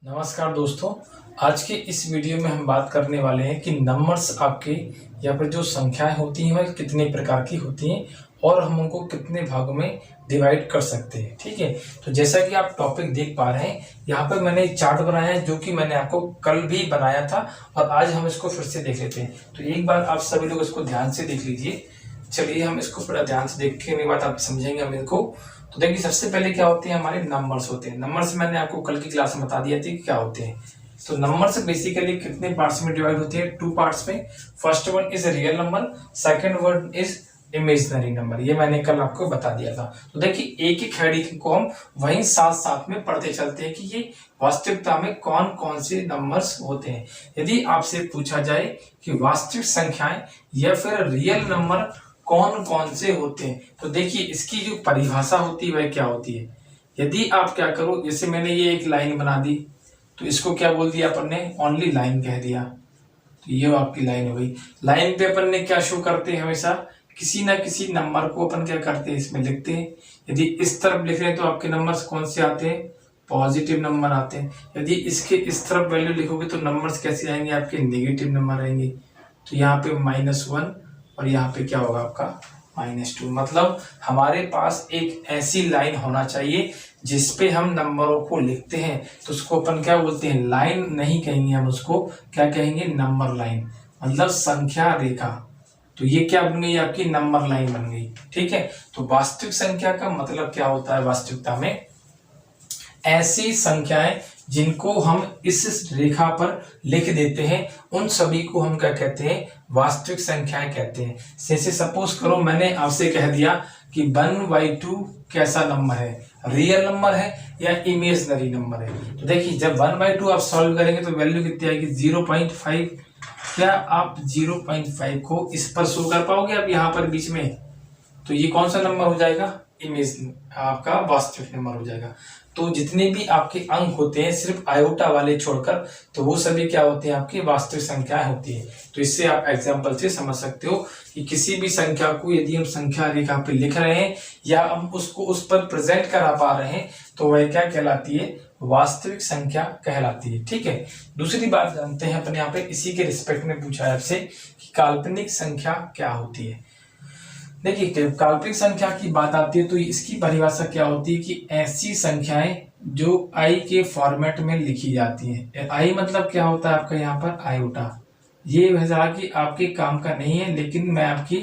नमस्कार दोस्तों। आज के इस वीडियो में हम बात करने वाले हैं कि नंबर्स आपके या फिर जो संख्याएं होती हैं वह कितने प्रकार की होती हैं और हम उनको कितने भागों में डिवाइड कर सकते हैं। ठीक है, तो जैसा कि आप टॉपिक देख पा रहे हैं, यहाँ पर मैंने एक चार्ट बनाया है जो कि मैंने आपको कल भी बनाया था और आज हम इसको फिर से देख लेते हैं। तो एक बार आप सभी लोग इसको ध्यान से देख लीजिए। चलिए हम इसको बड़ा ध्यान से देखने के बाद आप समझेंगे हम इनको। तो देखिए, सबसे पहले क्या होते हैं, हमारे नंबर्स होते हैं। नंबर्स मैंने आपको कल की क्लास में बता दिया था कि क्या होते हैं। तो नंबर्स बेसिकली कितने पार्ट्स में डिवाइड होते हैं? टू पार्ट्स में। First one is real number, second one is imaginary number. ये मैंने कल आपको बता दिया था। तो देखिए, एक एक खड़ी को हम वहीं साथ साथ में पढ़ते चलते हैं कि ये वास्तविकता में कौन कौन से नंबर्स होते हैं। यदि आपसे पूछा जाए कि वास्तविक संख्याएं या फिर रियल नंबर कौन कौन से होते हैं, तो देखिए इसकी जो परिभाषा होती है वह क्या होती है। यदि आप क्या करो, जैसे मैंने ये एक लाइन बना दी, तो इसको क्या बोल दिया अपन ने? ओनली लाइन कह दिया। तो ये आपकी लाइन हो गई। लाइन पे अपन ने क्या शो करते हैं? हमेशा किसी ना किसी नंबर को अपन क्या करते हैं, इसमें लिखते हैं। यदि इस तरफ लिख रहे हैं तो आपके नंबर्स कौन से आते हैं? पॉजिटिव नंबर आते हैं। यदि इसके इस तरफ वैल्यू लिखोगे तो नंबर्स कैसे आएंगे? आपके नेगेटिव नंबर आएंगे। तो यहाँ पे -1 और यहाँ पे क्या होगा आपका -2। मतलब हमारे पास एक ऐसी लाइन होना चाहिए जिसपे हम नंबरों को लिखते हैं, तो उसको अपन क्या बोलते हैं? लाइन नहीं कहेंगे, हम उसको क्या कहेंगे? नंबर लाइन, मतलब संख्या रेखा। तो ये क्या बन गई? आपकी नंबर लाइन बन गई। ठीक है, तो वास्तविक संख्या का मतलब क्या होता है? वास्तविकता में ऐसी संख्याएं जिनको हम इस रेखा पर लिख देते हैं, उन सभी को हम क्या कहते हैं? वास्तविक संख्याएं कहते हैं। जैसे सपोज करो मैंने आपसे कह दिया कि 1/2 कैसा नंबर है? रियल नंबर है या इमेजिनरी नंबर है? तो देखिए, जब 1/2 आप सॉल्व करेंगे तो वैल्यू कितनी आएगी? 0.5। क्या आप 0.5 को इस पर शो कर पाओगे? आप यहाँ पर बीच में, तो ये कौन सा नंबर हो जाएगा? आपका वास्तविक नंबर हो जाएगा। तो जितने भी आपके अंक होते हैं सिर्फ आयोटा वाले छोड़कर, तो वो सभी क्या होते हैं? आपकी वास्तविक संख्याएं होती है। तो इससे आप एग्जांपल से समझ सकते हो कि किसी भी संख्या को यदि हम संख्या रेखा पे लिख रहे हैं या हम उसको उस पर प्रेजेंट करा पा रहे हैं, तो वह क्या कहलाती है? वास्तविक संख्या कहलाती है। ठीक है, दूसरी बात जानते हैं अपन यहाँ पे, इसी के रिस्पेक्ट में पूछा है आपसे कि काल्पनिक संख्या क्या होती है। देखिए, काल्पनिक संख्या की बात आती है तो इसकी परिभाषा क्या होती है कि ऐसी संख्याएं जो आई के फॉर्मेट में लिखी जाती हैं। आई मतलब क्या होता है आपका? यहाँ पर आयोटा। ये वजह कि आपके काम का नहीं है, लेकिन मैं आपकी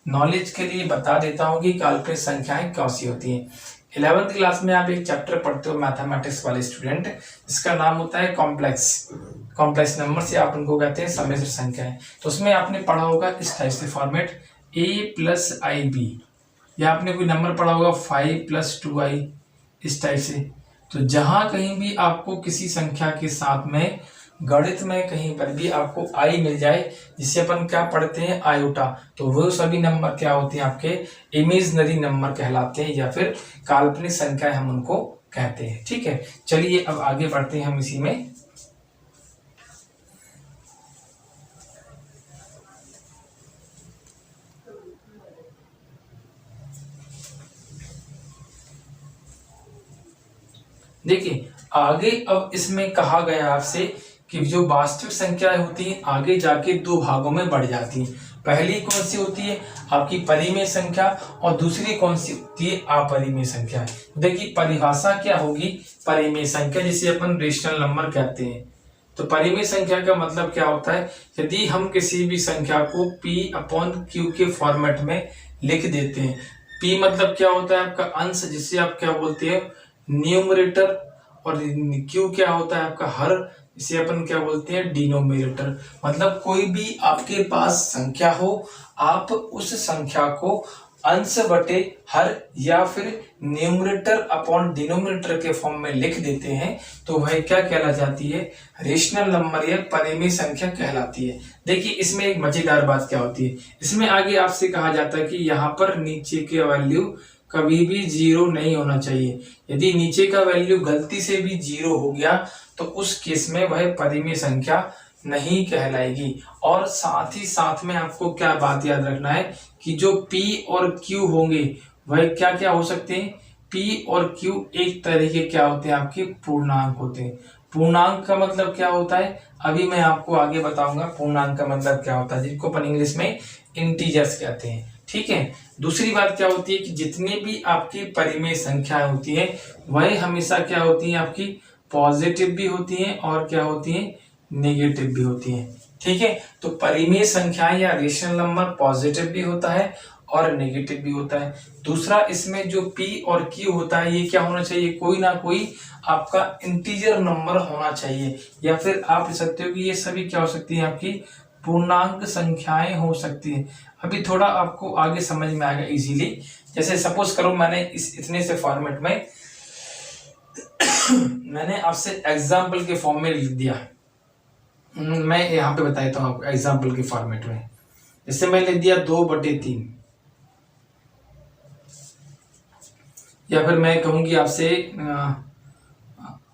नॉलेज के लिए बता देता हूँ कि काल्पनिक संख्याएं कैसी होती हैं। 11th क्लास में आप एक चैप्टर पढ़ते हो मैथमेटिक्स वाले स्टूडेंट, जिसका नाम होता है कॉम्प्लेक्स नंबर, से आप उनको कहते हैं सम्मिश्र संख्याएं। तो उसमें आपने पढ़ा होगा इस टाइप से फॉर्मेट a+ib, या आपने कोई नंबर पढ़ा होगा 5+2i, इस टाइप से। तो जहां कहीं भी आपको किसी संख्या के साथ में गणित में कहीं पर भी आपको आई मिल जाए, जिसे अपन क्या पढ़ते हैं? आयोटा, तो वो सभी नंबर क्या होते हैं? आपके इमेजिनरी नंबर कहलाते हैं या फिर काल्पनिक संख्या हम उनको कहते हैं। ठीक है, चलिए अब आगे बढ़ते हैं हम इसी में। देखिए, आगे अब इसमें कहा गया आपसे कि जो वास्तविक संख्याएं होती हैं आगे जाके दो भागों में बढ़ जाती हैं। पहली कौन सी होती है? आपकी परिमेय संख्या, और दूसरी कौन सी होती है? अपरिमेय संख्या। देखिए, परिभाषा क्या होगी परिमेय संख्या, जिसे अपन रेशनल नंबर कहते हैं। तो परिमेय संख्या का मतलब क्या होता है? यदि हम किसी भी संख्या को P/Q के फॉर्मेट में लिख देते हैं। P मतलब क्या होता है? आपका अंश, जिसे आप क्या बोलते हैं? न्यूमरेटर। और Q क्या होता है? आपका हर, इसे अपन क्या बोलते हैं? डिनोमिनेटर। मतलब कोई भी आपके पास संख्या हो, आप उस संख्या को अंश बटे हर या फिर न्यूमरेटर अपॉन डिनोमिनेटर के फॉर्म में लिख देते हैं, तो वह क्या कहला जाती है? रेशनल नंबर या परिमेय संख्या कहलाती है। देखिए, इसमें एक मजेदार बात क्या होती है, इसमें आगे आपसे कहा जाता है कि यहाँ पर नीचे के वैल्यू कभी भी 0 नहीं होना चाहिए। यदि नीचे का वैल्यू गलती से भी 0 हो गया तो उस केस में वह परिमेय संख्या नहीं कहलाएगी। और साथ ही साथ में आपको क्या बात याद रखना है कि जो P और Q होंगे वह क्या क्या हो सकते हैं? P और Q एक तरह के क्या होते हैं? आपके पूर्णांक होते हैं। पूर्णांक का मतलब क्या होता है अभी मैं आपको आगे बताऊंगा। पूर्णांक का मतलब क्या होता है, जिसको अपन इंग्लिश में इंटीजर्स कहते हैं। ठीक है। दूसरी बात क्या होती है कि जितनी भी आपकी परिमेय संख्याएं होती है वह हमेशा क्या होती है, आपकी पॉजिटिव भी होती हैं और क्या होती हैं, नेगेटिव भी होती हैं। ठीक है। तो परिमेय संख्याएं या रेशनल नंबर पॉजिटिव भी होता है और नेगेटिव भी होता है। दूसरा, इसमें जो p और q होता है ये क्या होना चाहिए, कोई ना कोई आपका इंटीजर नंबर होना चाहिए, या फिर आप कह सकते हो कि ये सभी क्या हो सकती है, आपकी पूर्णांक संख्याएं हो सकती है। अभी थोड़ा आपको आगे समझ में आएगा इजीली। जैसे सपोज करो मैंने इस इतने से फॉर्मेट में मैंने आपसे एग्जाम्पल के फॉर्म में लिख दिया। मैं यहाँ पे बता देता हूँ आपको एग्जाम्पल के फॉर्मेट में। जैसे मैं लिख दिया 2/3, या फिर मैं कहूँगी आपसे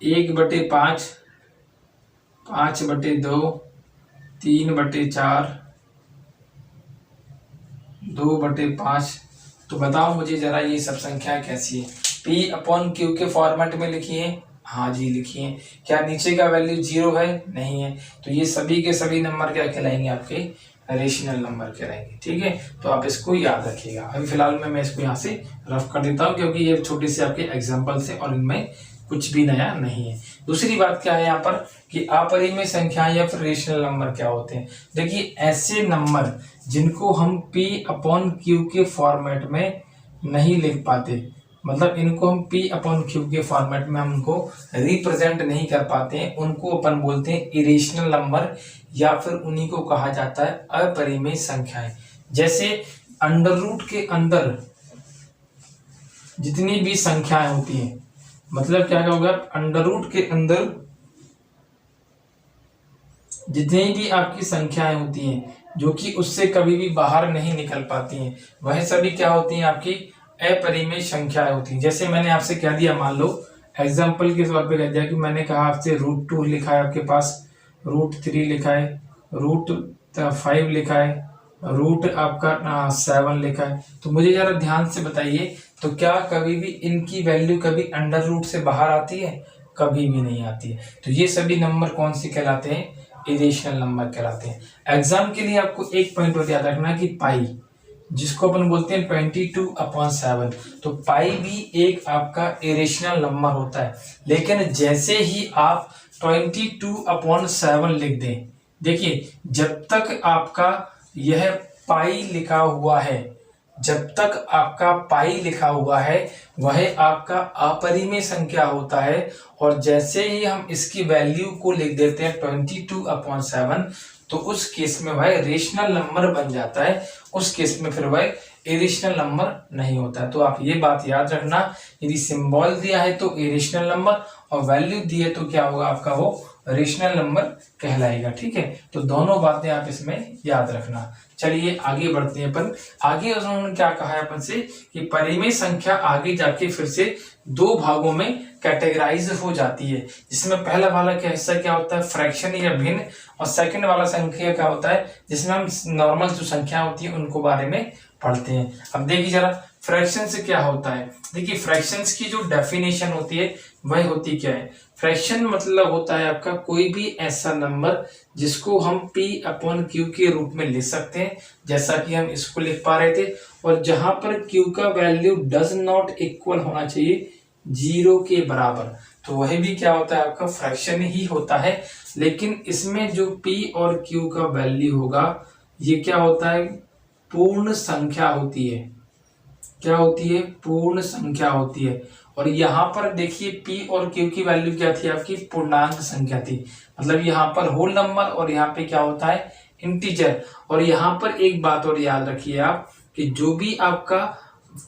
1/5, 5/2, 3/4, 2/5। तो बताओ मुझे जरा ये सब संख्याएं कैसी है। P/Q के फॉर्मेट में लिखिए, हाँ जी लिखिए। क्या नीचे का वैल्यू 0 है, नहीं है, तो ये सभी के सभी नंबर क्या कहलाएंगे, आपके रेशनल नंबर कहलाएंगे। ठीक है। तो आप इसको याद रखिएगा। अभी फिलहाल मैं इसको यहाँ से रफ कर देता हूँ, क्योंकि ये छोटे से आपके एग्जाम्पल्स हैं और इनमें कुछ भी नया नहीं है। दूसरी बात क्या है यहाँ पर कि अपरिमेय संख्याएं या फिर रेशनल नंबर क्या होते हैं। देखिए, ऐसे नंबर जिनको हम P/Q के फॉर्मेट में नहीं लिख पाते, मतलब इनको हम P/Q के फॉर्मेट में हम उनको रिप्रेजेंट नहीं कर पाते हैं, उनको अपन बोलते हैं इरेशनल नंबर, या फिर उन्हीं को कहा जाता है अपरिमेय संख्याएं। जैसे अंडर रूट के अंदर जितनी भी संख्याएं होती हैं, मतलब क्या होगा, अंडर रूट के अंदर जितनी भी आपकी संख्याएं होती हैं जो कि उससे कभी भी बाहर नहीं निकल पाती हैं, वह सभी क्या होती हैं, आपकी अपरिमेय संख्याएं होती हैं। जैसे मैंने आपसे कह दिया, मान लो एग्जाम्पल के तौर पे कह दिया कि मैंने कहा आपसे √2 लिखा है आपके पास, √3 लिखा है, √5 लिखा है, रूट आपका 7 लिखा है। तो मुझे जरा ध्यान से बताइए, तो क्या कभी भी इनकी वैल्यू कभी अंडर रूट से बाहर आती है, कभी भी नहीं आती है। तो ये सभी नंबर कौन से कहलाते हैं, इरेशनल नंबर कहलाते हैं। एग्जाम के लिए आपको एक पॉइंट और याद रखना कि पाई, जिसको अपन बोलते हैं 22/7, तो पाई भी एक आपका इरेशनल नंबर होता है। लेकिन जैसे ही आप 22/7 लिख दें, देखिए जब तक आपका यह पाई लिखा हुआ है, जब तक आपका पाई लिखा हुआ है वह आपका अपरिमेय संख्या होता है, और जैसे ही हम इसकी वैल्यू को लिख देते हैं 22/7, तो उस केस में वह रेशनल नंबर बन जाता है। उस केस में फिर वह इरेशनल नंबर नहीं होता है। तो आप ये बात याद रखना, यदि सिंबल दिया है तो इरेशनल नंबर, और वैल्यू दी है तो क्या होगा, आपका वो रेशनल नंबर कहलाएगा। ठीक है। तो दोनों बातें आप इसमें याद रखना। चलिए आगे बढ़ते हैं अपन। आगे उन्होंने क्या कहा है अपन से कि परिमेय संख्या आगे जाके फिर से 2 भागों में कैटेगराइज हो जाती है, जिसमें पहला वाला क्या हिस्सा क्या होता है, फ्रैक्शन या भिन्न, और सेकंड वाला संख्या क्या होता है जिसमें हम नॉर्मल जो संख्या होती है उनको बारे में पढ़ते हैं। अब देखिए जरा फ्रैक्शन से क्या होता है। देखिए फ्रैक्शंस की जो डेफिनेशन होती है वह होती क्या है, फ्रैक्शन मतलब होता है आपका कोई भी ऐसा नंबर जिसको हम P/Q के रूप में लिख सकते हैं, जैसा कि हम इसको लिख पा रहे थे, और जहां पर Q का वैल्यू डज नॉट इक्वल होना चाहिए 0 के बराबर, तो वह भी क्या होता है, आपका फ्रैक्शन ही होता है। लेकिन इसमें जो P और Q का वैल्यू होगा ये क्या होता है, पूर्ण संख्या होती है। क्या होती है, पूर्ण संख्या होती है। और यहाँ पर देखिए P और Q की वैल्यू क्या थी, आपकी पूर्णांक संख्या थी, मतलब यहाँ पर होल नंबर, और यहाँ पे क्या होता है, इंटीजर। और यहाँ पर एक बात और याद रखिए आप कि जो भी आपका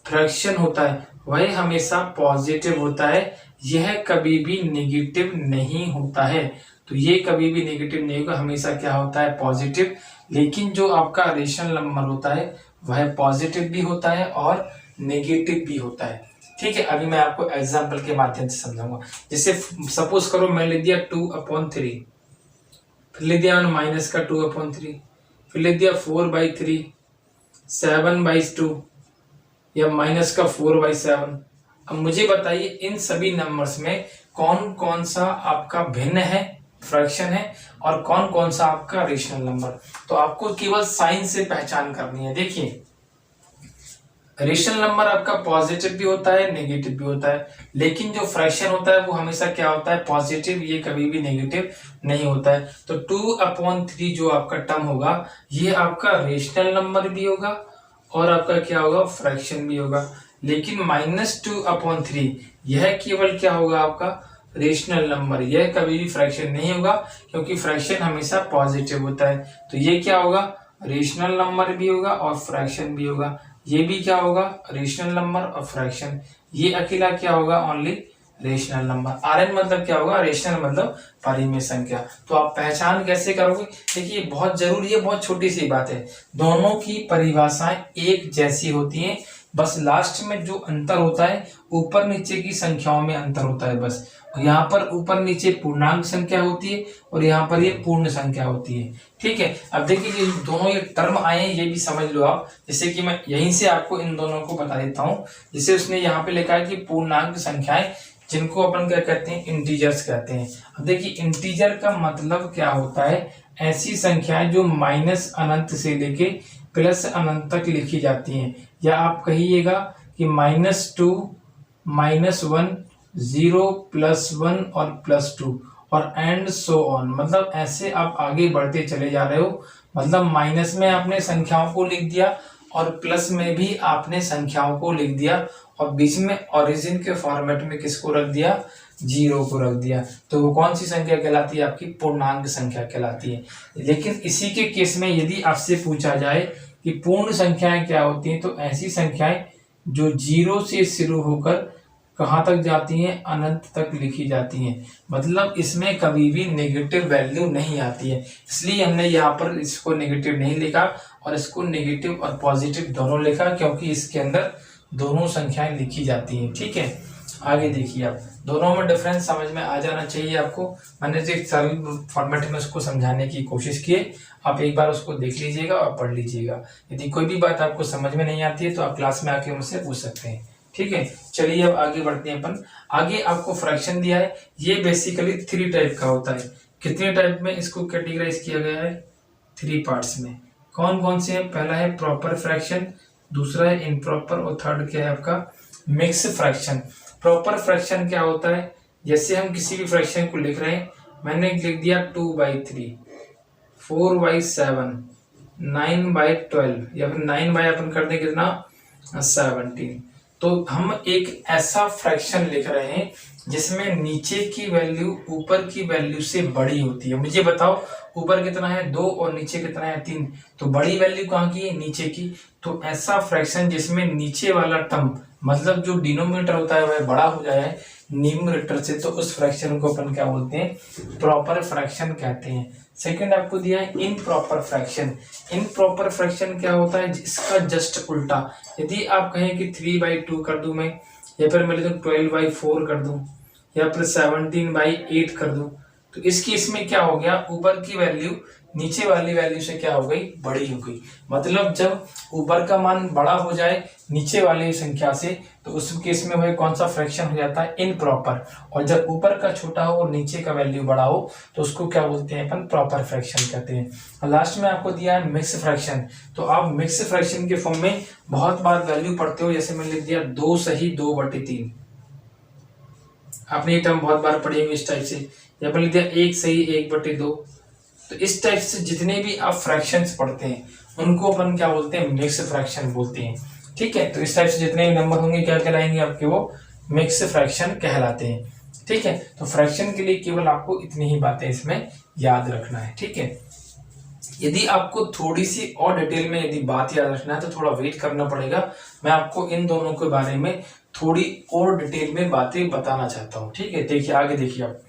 फ्रैक्शन होता है वह हमेशा पॉजिटिव होता है, यह कभी भी नेगेटिव नहीं होता है। तो ये कभी भी नेगेटिव नहीं होगा, हमेशा क्या होता है, पॉजिटिव। लेकिन जो आपका रेशनल नंबर होता है वह पॉजिटिव भी होता है और नेगेटिव भी होता है। ठीक है। अभी मैं आपको एग्जाम्पल के माध्यम से समझाऊंगा। जैसे सपोज करो मैं लिख दिया 2/3, फिर लिख दिया माइनस का 2/3, फिर लिख दिया 4/3, 7/2, या माइनस का 4/7, अब मुझे बताइए इन सभी नंबर्स में कौन कौन सा आपका भिन्न है, फ्रैक्शन है, और कौन कौन सा आपका रेशनल नंबर। तो आपको केवल साइन से पहचान करनी है। देखिए रेशनल नंबर आपका पॉजिटिव भी होता है, नेगेटिव भी होता है, लेकिन जो फ्रैक्शन होता है वो हमेशा क्या होता है, पॉजिटिव, ये कभी भी नेगेटिव नहीं होता है। तो 2/3 जो आपका टर्म होगा ये आपका रेशनल नंबर भी होगा और आपका क्या होगा, फ्रैक्शन भी होगा। लेकिन -2/3 यह केवल क्या होगा, आपका रेशनल नंबर, यह कभी भी फ्रैक्शन नहीं होगा, क्योंकि फ्रैक्शन हमेशा पॉजिटिव होता है। तो ये क्या होगा, रेशनल नंबर भी होगा और फ्रैक्शन भी होगा। ये भी क्या होगा, रेशनल नंबर और फ्रैक्शन। ये अकेला क्या होगा, ओनली रेशनल नंबर। Rn मतलब क्या होगा, रेशनल मतलब परिमेय संख्या। तो आप पहचान कैसे करोगे, देखिए बहुत जरूरी है, बहुत छोटी सी बात है। दोनों की परिभाषाएं एक जैसी होती हैं, बस लास्ट में जो अंतर होता है ऊपर नीचे की संख्याओं में अंतर होता है बस। यहाँ पर ऊपर नीचे पूर्णांक संख्या होती है और यहाँ पर ये पूर्ण संख्या होती है। ठीक है, अब देखिए ये दोनों ये टर्म आए हैं, ये भी समझ लो आप। जैसे कि मैं यहीं से आपको इन दोनों को बता देता हूँ। जैसे उसने यहाँ पे लिखा है कि पूर्णांक संख्याएं, जिनको अपन क्या कहते हैं, इंटीजर्स कहते हैं। अब देखिए इंटीजर का मतलब क्या होता है, ऐसी संख्याएं जो माइनस अनंत से लेके प्लस अनंत तक लिखी जाती हैं। या आप कहिएगा कि -2, -1, 0, +1 और +2 और एंड सो ऑन। मतलब ऐसे आप आगे बढ़ते चले जा रहे हो। मतलब माइनस में आपने संख्याओं को लिख दिया और प्लस में भी आपने संख्याओं को लिख दिया और बीच में ओरिजिन के फॉर्मेट में किसको रख दिया, 0 को रख दिया। तो वो कौन सी संख्या कहलाती है, आपकी पूर्णांक संख्या कहलाती है। लेकिन इसी के केस में यदि आपसे पूछा जाए कि पूर्ण संख्याएं क्या होती हैं, तो ऐसी संख्याएं जो 0 से शुरू होकर कहाँ तक जाती हैं, अनंत तक लिखी जाती हैं। मतलब इसमें कभी भी नेगेटिव वैल्यू नहीं आती है, इसलिए हमने यहाँ पर इसको नेगेटिव नहीं लिखा और इसको नेगेटिव और पॉजिटिव दोनों लिखा, क्योंकि इसके अंदर दोनों संख्याएं लिखी जाती हैं। ठीक है, आगे देखिए आप, दोनों में डिफरेंस समझ में आ जाना चाहिए आपको। मैंने जो सरल फॉर्मेट में उसको समझाने की कोशिश की है, आप एक बार उसको देख लीजिएगा और पढ़ लीजिएगा। यदि कोई भी बात आपको समझ में नहीं आती है तो आप क्लास में आके मुझसे पूछ सकते हैं। ठीक है, चलिए अब आगे बढ़ते हैं अपन। आगे आपको फ्रैक्शन दिया है, ये बेसिकली 3 टाइप का होता है। कितने टाइप में इसको कैटेगराइज किया गया है, 3 पार्ट्स में। कौन कौन से हैं, पहला है प्रॉपर फ्रैक्शन, दूसरा है इम्प्रॉपर और थर्ड क्या है आपका, मिक्स फ्रैक्शन। प्रॉपर फ्रैक्शन क्या होता है, जैसे हम किसी भी फ्रैक्शन को लिख रहे हैं, मैंने लिख दिया 2/3, 4/7, 9/12 या फिर 9 अपन कर दें कितना, 17। तो हम एक ऐसा फ्रैक्शन लिख रहे हैं जिसमें नीचे की वैल्यू ऊपर की वैल्यू से बड़ी होती है। मुझे बताओ ऊपर कितना है, 2 और नीचे कितना है, 3। तो बड़ी वैल्यू कहाँ की है, नीचे की। तो ऐसा फ्रैक्शन जिसमें नीचे वाला टर्म मतलब जो डिनोमिनेटर होता है वह बड़ा हो जाए न्यूमरेटर से, तो उस फ्रैक्शन को अपन क्या बोलते हैं, प्रॉपर फ्रैक्शन कहते हैं। सेकंड आपको दिया है इनप्रॉपर फ्रैक्शन। इनप्रॉपर फ्रैक्शन क्या होता है, इसका जस्ट उल्टा। यदि आप कहें कि 3/2 कर दूं मैं, या फिर मैं लिख दूं 12/4 कर दूं, या फिर 17/8 कर दूं, तो इस केस में क्या हो गया, ऊपर की वैल्यू नीचे वाली वैल्यू से क्या हो गई, बड़ी हो गई। मतलब जब ऊपर का मान बड़ा हो जाए नीचे वाली संख्या से, तो उस केस में वह कौन सा फ्रैक्शन हो जाता है, इनप्रॉपर। और जब ऊपर का छोटा हो और नीचे का वैल्यू बड़ा हो तो उसको क्या बोलते हैं अपन, प्रॉपर फ्रैक्शन कहते हैं। और लास्ट में आपको दिया है मिक्स फ्रैक्शन। तो आप मिक्स फ्रैक्शन के फॉर्म में बहुत बार वैल्यू पढ़ते हो, जैसे मैंने लिख दिया 2 सही 2/3। आपने ये टर्म बहुत बार पढ़ी होगी इस टाइप से, या फिर लिख दिया 1 सही 1/2। तो इस टाइप से जितने भी आप फ्रैक्शंस पढ़ते हैं उनको अपन क्या बोलते हैं, मिक्स फ्रैक्शन बोलते हैं। ठीक है, तो इस टाइप से जितने भी नंबर होंगे क्या कहलाएंगे आपके, वो मिक्स फ्रैक्शन कहलाते हैं। ठीक है, तो फ्रैक्शन के लिए केवल आपको इतनी ही बातें इसमें याद रखना है। ठीक है, यदि आपको थोड़ी सी और डिटेल में यदि बात याद रखना है तो थोड़ा वेट करना पड़ेगा। मैं आपको इन दोनों के बारे में थोड़ी और डिटेल में बातें बताना चाहता हूँ। ठीक है, देखिए आगे देखिए आप,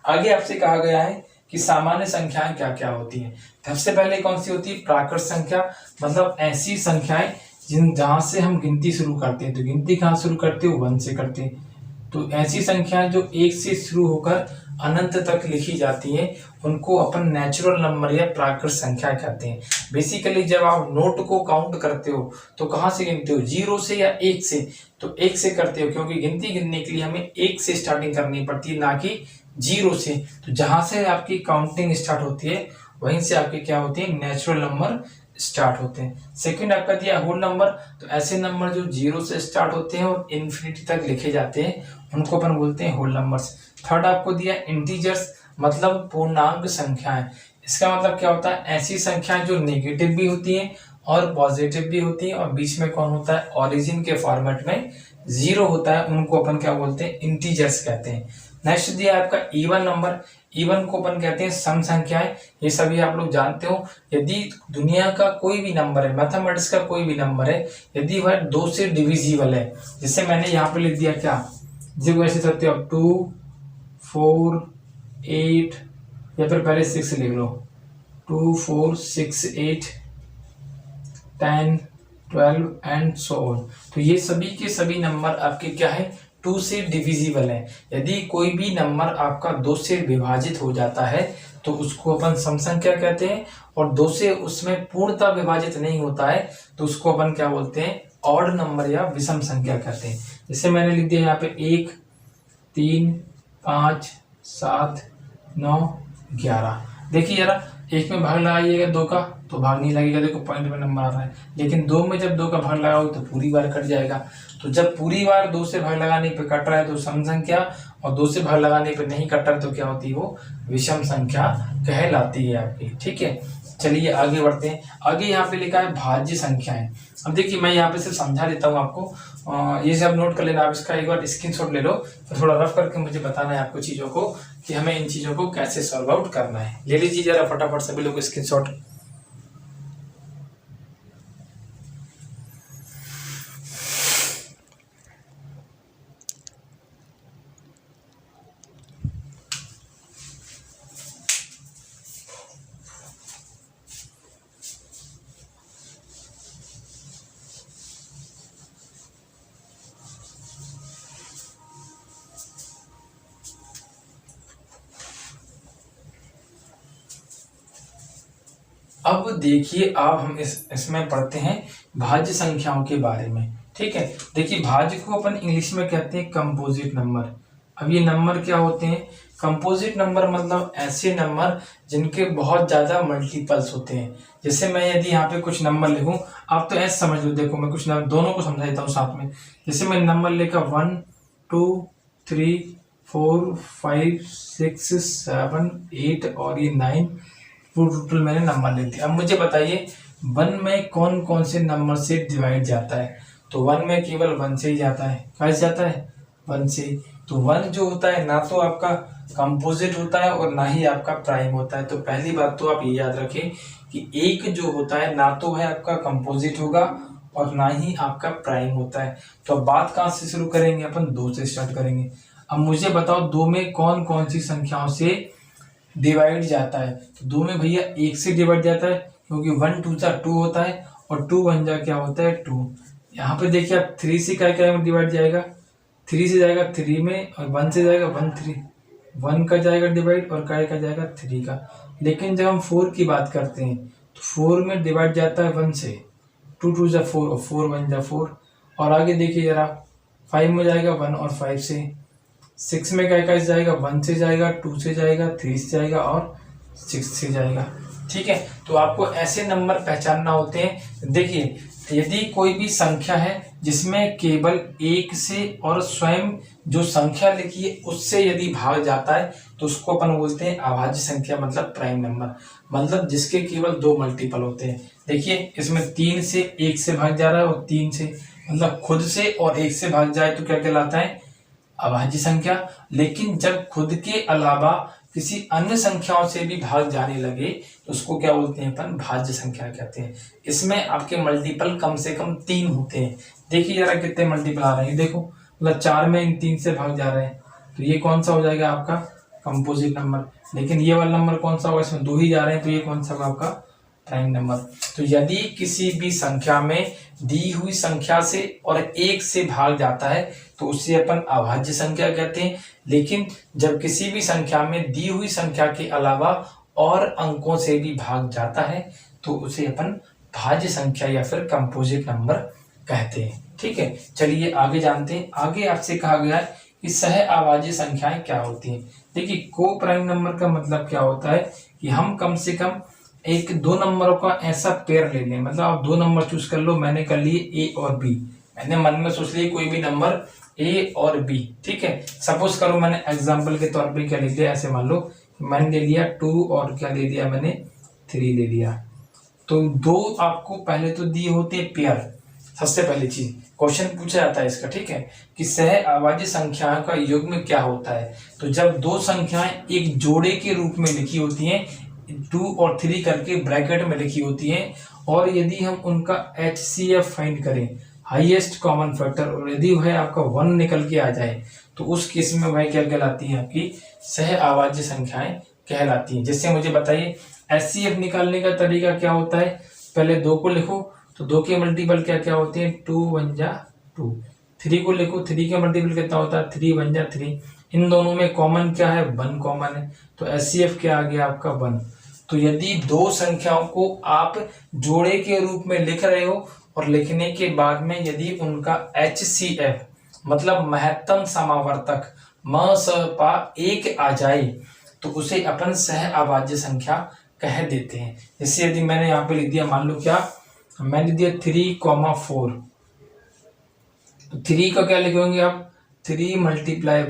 आगे आपसे कहा गया है कि सामान्य संख्याएं क्या क्या होती हैं। सबसे पहले कौन सी होती है, प्राकृत संख्या। मतलब ऐसी संख्याएं जहां से हम गिनती शुरू करते हैं। तो गिनती कहाँ शुरू करते हो, 1 से करते हैं। तो ऐसी संख्याएं जो 1 से शुरू होकर अनंत तक लिखी जाती हैं उनको अपन नेचुरल नंबर या प्राकृत संख्या कहते हैं। बेसिकली जब आप नोट को काउंट करते हो तो कहाँ से गिनते हो, 0 से या 1 से? तो 1 से करते हो, क्योंकि गिनती गिनने के लिए हमें 1 से स्टार्टिंग करनी पड़ती है, ना कि 0 से। तो जहां से आपकी काउंटिंग स्टार्ट होती है वहीं से आपके क्या होती है, नेचुरल नंबर स्टार्ट होते हैं। सेकंड आपका दिया होल नंबर, तो ऐसे नंबर जो 0 से स्टार्ट होते हैं और इन्फिनिटी तक लिखे जाते हैं उनको अपन बोलते हैं होल नंबर्स। थर्ड आपको दिया इंटीजर्स, मतलब पूर्णांक संख्याएं। इसका मतलब क्या होता है, ऐसी संख्याएं जो नेगेटिव भी होती हैं और पॉजिटिव भी होती हैं और बीच में कौन होता है, ओरिजिन के फॉर्मेट में 0 होता है, उनको अपन क्या बोलते हैं, इंटीजर्स कहते हैं। नेक्स्ट दिया आपका इवन नंबर, इवन को अपन कहते हैं सम संख्याएं। ये सभी आप लोग जानते हो, यदि दुनिया का कोई भी नंबर है, मैथमेटिक्स का कोई भी नंबर है, यदि वह 2 से डिविजिबल है, जैसे मैंने यहाँ पे लिख दिया क्या, जो ऐसे सकते हो 2, 4, 8 या फिर पहले 6 लिख लो, 2, 4, 6, 8, 10, 12 एंड सो ऑन। तो ये सभी के सभी नंबर आपके क्या है, 2 से डिविजिबल है। यदि कोई भी नंबर आपका 2 से विभाजित हो जाता है तो उसको अपन सम संख्या कहते हैं, और 2 से उसमें पूर्णतः विभाजित नहीं होता है तो उसको अपन क्या बोलते हैं, ऑड नंबर या विषम संख्या कहते हैं। जैसे मैंने लिख दिया यहाँ पे 1, 3, 5, 7, 9, 11। देखिए जरा, 1 में भाग लगाइएगा 2 का तो भाग नहीं लगेगा, देखो पॉइंट में नंबर आ रहा है। लेकिन 2 में जब 2 का भाग लगाओगे तो पूरी बार कट जाएगा। तो जब पूरी बार 2 से भाग लगाने पे कट रहा है तो सम संख्या, और 2 से भाग लगाने पे नहीं कट रहा है तो क्या होती है, वो विषम संख्या कहलाती है आपकी। ठीक है, चलिए आगे बढ़ते हैं। आगे यहाँ पे लिखा है भाज्य संख्याएं। अब देखिए मैं यहाँ पे सिर्फ समझा देता हूँ आपको, ये सब नोट कर लेना, आप इसका एक बार स्क्रीनशॉट ले लो, फिर थोड़ा रफ करके मुझे बताना है आपको चीजों को कि हमें इन चीजों को कैसे सॉल्व आउट करना है। ले लीजिए जरा फटाफट सभी लोग स्क्रीनशॉट। अब देखिए आप हम इसमें पढ़ते हैं भाज्य संख्याओं के बारे में। ठीक है, देखिए भाज्य को अपन इंग्लिश में कहते हैं कंपोजिट नंबर। अब ये नंबर क्या होते हैं, कंपोजिट नंबर मतलब ऐसे नंबर जिनके बहुत ज्यादा मल्टीपल्स होते हैं। जैसे मैं यदि यहाँ पे कुछ नंबर लिखूं, आप तो ऐसे समझ लो, देखो मैं कुछ नंबर दोनों को समझा देता हूँ साथ में। जैसे मैं नंबर लेकर 1, 2, 3, 4, 5, 6, 7, 8 और ये 9 टोटल मैंने नंबर ले दिया। अब मुझे बताइए 1 में कौन कौन से नंबर से डिवाइड जाता है, तो 1 में केवल 1 से ही जाता है। कैसे जाता है, 1 से। तो 1 जो होता है ना तो आपका कंपोजिट होता है और ना ही आपका प्राइम होता है। तो पहली बात तो आप ये याद रखें कि 1 जो होता है ना तो है आपका कंपोजिट होगा और ना ही आपका प्राइम होता है। तो अब बात कहाँ से शुरू करेंगे, अपन 2 से स्टार्ट करेंगे। अब मुझे बताओ 2 में कौन कौन सी संख्याओं से डिवाइड जाता है, तो 2 में भैया 1 से डिवाइड जाता है, क्योंकि 1 2 जा 2 होता है और 2 1 जा क्या होता है 2। यहाँ पे देखिए आप 3 से क्या क्या डिवाइड जाएगा, 3 से जाएगा 3 में, और 1 से जाएगा 1 3, 1 का जाएगा डिवाइड और काय का जाएगा 3 का। लेकिन जब हम 4 की बात करते हैं तो 4 में डिवाइड जाता है 1 से, 2 2 जा 4 और 4 1 जा 4। और आगे देखिए जरा, 5 में जाएगा 1 और 5 से, 6 में क्या क्या जाएगा, 1 से जाएगा, 2 से जाएगा, 3 से जाएगा और 6 से जाएगा। ठीक है, तो आपको ऐसे नंबर पहचानना होते हैं। देखिए यदि कोई भी संख्या है जिसमें केवल 1 से और स्वयं जो संख्या लिखी है उससे यदि भाग जाता है तो उसको अपन बोलते हैं अभाज्य संख्या, मतलब प्राइम नंबर, मतलब जिसके केवल 2 मल्टीपल होते हैं। देखिए इसमें 3 से 1 से भाग जा रहा है और 3 से, मतलब खुद से और 1 से भाग जाए तो क्या कहलाता है, अभाज्य संख्या। लेकिन जब खुद के अलावा किसी अन्य संख्याओं से भी भाग जाने लगे तो उसको क्या बोलते हैं, अपन भाज्य संख्या कहते हैं। इसमें आपके मल्टीपल कम से कम 3 होते हैं। देखिए जरा कितने मल्टीपल आ रहे हैं, देखो मतलब 4 में इन 3 से भाग जा रहे हैं, तो ये कौन सा हो जाएगा आपका कंपोजिट नंबर। लेकिन ये वाला नंबर कौन सा होगा, इसमें 2 ही जा रहे हैं, तो ये कौन सा होगा आपका प्राइम नंबर। तो यदि किसी भी संख्या में दी हुई संख्या से और 1 से भाग जाता है तो उसे अपन अभाज्य संख्या कहते हैं। लेकिन जब किसी भी संख्या में दी हुई संख्या के अलावा और अंकों से भी भाग जाता है तो उसे अपन भाज्य संख्या या फिर कंपोजिट नंबर कहते हैं। ठीक है, चलिए आगे जानते हैं। आगे आपसे कहा गया है कि सह अभाज्य संख्याएं क्या होती हैं। देखिए, को प्राइम नंबर का मतलब क्या होता है कि हम कम से कम एक दो नंबरों का ऐसा पेयर ले लें। मतलब आप दो नंबर चूज कर लो, मैंने कर लिए ए और बी, मैंने मन में सोच लिया कोई भी नंबर ए और बी। ठीक है, सपोज करो मैंने एग्जांपल के तौर पे क्या लिख दिया, ऐसे मान लो मैंने ले लिया 2 और क्या ले लिया मैंने 3 ले लिया। तो दो आपको पहले तो दिए होते हैं पेयर। सबसे पहली चीज क्वेश्चन पूछा जाता है इसका, ठीक है, कि सह अभाज्य संख्याओं का युग्म क्या होता है। तो जब दो संख्याएं एक जोड़े के रूप में लिखी होती हैं, 2 और 3 करके ब्रैकेट में लिखी होती हैं, और यदि हम उनका HCF फाइंड करें, हाईएस्ट कॉमन फैक्टर, और यदि वह आपका 1 निकल के आ जाए तो उस केस में वह क्या कहलाती है, आपकी सह अभाज्य संख्याएं कहलाती हैं। जैसे मुझे बताइए HCF निकालने का तरीका क्या होता है। पहले 2 को लिखो तो 2 के मल्टीपल क्या क्या होते हैं, 2 1 जा 2। 3 को लिखो, 3 के मल्टीपल कितना होता है, 3 1 जा 3। इन दोनों में कॉमन क्या है, 1 कॉमन है, तो HCF क्या आ गया आपका 1। तो यदि दो संख्याओं को आप जोड़े के रूप में लिख रहे हो और लिखने के बाद में यदि उनका HCF मतलब महत्तम समावर्तक म स पा 1 आ जाए तो उसे अपन सह अभाज्य संख्या कह देते हैं। जैसे यदि मैंने यहाँ पे लिख दिया, मान लो क्या मैंने दिया 3,4, तो 3 का क्या लिखोगे आप, 3 ×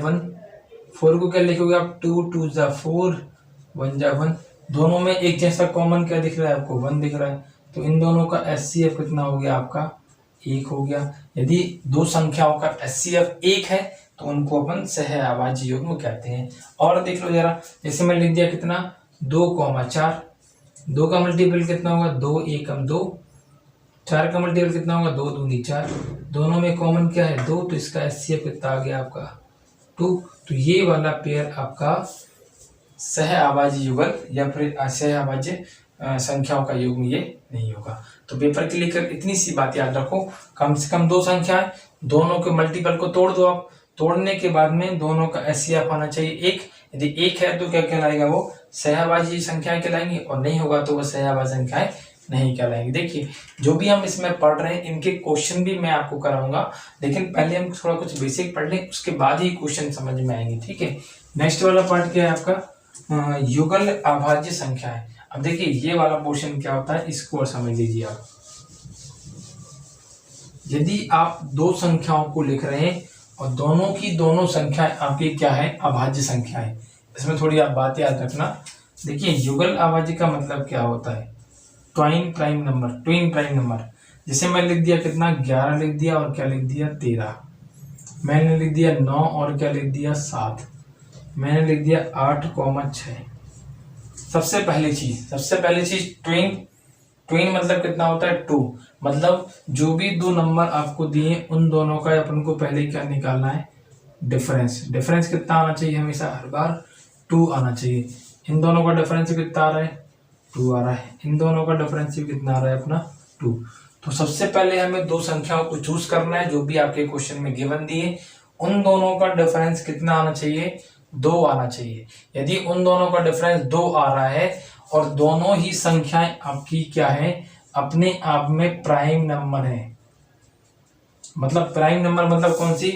1। 4 को क्या लिखोगे आप, 2 2 जा 4 1 जा 1। दोनों में एक जैसा कॉमन क्या दिख रहा है आपको, 1 दिख रहा है। तो इन दोनों का HCF कितना हो गया आपका, 1 हो गया। यदि दो संख्याओं का HCF 1 है तो उनको अपन सह अभाज्य युग्म कहते हैं। और देख लो जरा, जैसे मैं लिख दिया कितना 2,4, 2 का मल्टीपल कितना होगा, 2 एकम 2, 4 का मल्टीपल कितना होगा, 2 दूनी 4। दोनों में कॉमन क्या है, 2, तो इसका HCF कितना आ गया आपका 2। तो ये वाला पेयर आपका सह अभाज्य युगल या फिर सह अभाज्य संख्याओं का युग्म ये नहीं होगा। तो पेपर के लेकर इतनी सी बात याद रखो, कम से कम दो संख्याएं, दोनों के मल्टीपल को तोड़ दो आप, तोड़ने के बाद में दोनों का HCF आना चाहिए 1। यदि 1 है तो क्या कहलाएगा, वो सह अभाज्य संख्याएं कहलाएंगी, और नहीं होगा तो वो सह अभाज्य संख्याएं नहीं कहलाएंगी। देखिए, जो भी हम इसमें पढ़ रहे हैं इनके क्वेश्चन भी मैं आपको कराऊंगा, लेकिन पहले हम थोड़ा कुछ बेसिक पढ़ लें, उसके बाद ही क्वेश्चन समझ में आएंगे। ठीक है, नेक्स्ट वाला पार्ट क्या है आपका, युगल अभाज्य संख्याएं। अब देखिए ये वाला पोर्शन क्या होता है, इसको और समझ लीजिए आप। यदि आप दो संख्याओं को लिख रहे हैं और दोनों की दोनों संख्याएं आपकी क्या है, अभाज्य संख्याएं, इसमें थोड़ी आप बात याद रखना। देखिए युगल अभाज्य का मतलब क्या होता है, ट्वाइन प्राइम नंबर। जैसे मैं लिख दिया कितना 11 लिख दिया और क्या लिख दिया 13, मैंने लिख दिया 9 और क्या लिख दिया 7, मैंने लिख दिया 8,6। सबसे पहली चीज ट्वेन मतलब कितना होता है 2। मतलब जो भी दो नंबर आपको दिए उन दोनों का अपन को पहले क्या निकालना है, डिफरेंस कितना आना चाहिए, हमेशा हर बार 2 आना चाहिए। इन दोनों का डिफरेंस कितना आ रहा है, 2 आ रहा है। इन दोनों का डिफरेंस कितना आ रहा है अपना 2। तो सबसे पहले हमें दो संख्याओं को चूज करना है जो भी आपके क्वेश्चन में गिवन दिए, उन दोनों का डिफरेंस कितना आना चाहिए, 2 आना चाहिए। यदि उन दोनों का डिफरेंस 2 आ रहा है और दोनों ही संख्याएं आपकी क्या है, अपने आप में प्राइम नंबर है, मतलब प्राइम नंबर मतलब कौन सी,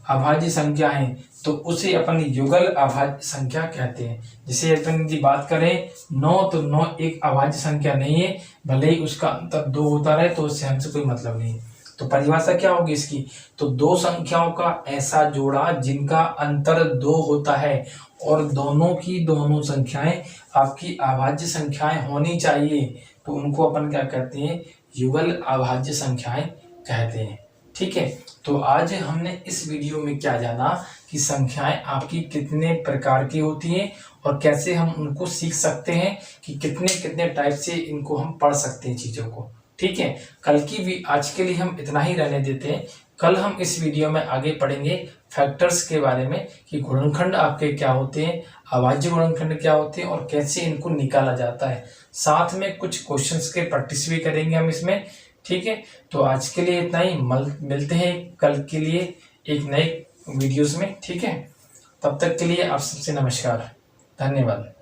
अभाज्य संख्या है, तो उसे अपन युगल अभाज्य संख्या कहते हैं। जैसे अपन यदि बात करें 9, तो 9 एक अभाज्य संख्या नहीं है, भले ही उसका अंतर 2 होता रहे, तो उससे हमसे कोई मतलब नहीं है। तो परिभाषा क्या होगी इसकी, तो दो संख्याओं का ऐसा जोड़ा जिनका अंतर 2 होता है और दोनों की दोनों संख्याएं आपकी अभाज्य संख्याएं होनी चाहिए, तो उनको अपन क्या कहते हैं, युगल अभाज्य संख्याएं कहते हैं। ठीक है, तो आज हमने इस वीडियो में क्या जाना कि संख्याएं आपकी कितने प्रकार की होती हैं और कैसे हम उनको सीख सकते हैं कि कितने कितने टाइप से इनको हम पढ़ सकते हैं चीजों को। ठीक है। कल की भी आज के लिए हम इतना ही रहने देते हैं। कल हम इस वीडियो में आगे पढ़ेंगे फैक्टर्स के बारे में कि गुणनखंड आपके क्या होते हैं, अभाज्य गुणनखंड क्या होते हैं और कैसे इनको निकाला जाता है। साथ में कुछ क्वेश्चंस के प्रैक्टिस भी करेंगे हम इसमें, ठीक है। तो आज के लिए इतना ही, मिलते हैं कल के लिए एक नए वीडियोस में, ठीक है। तब तक के लिए आप सबसे नमस्कार, धन्यवाद।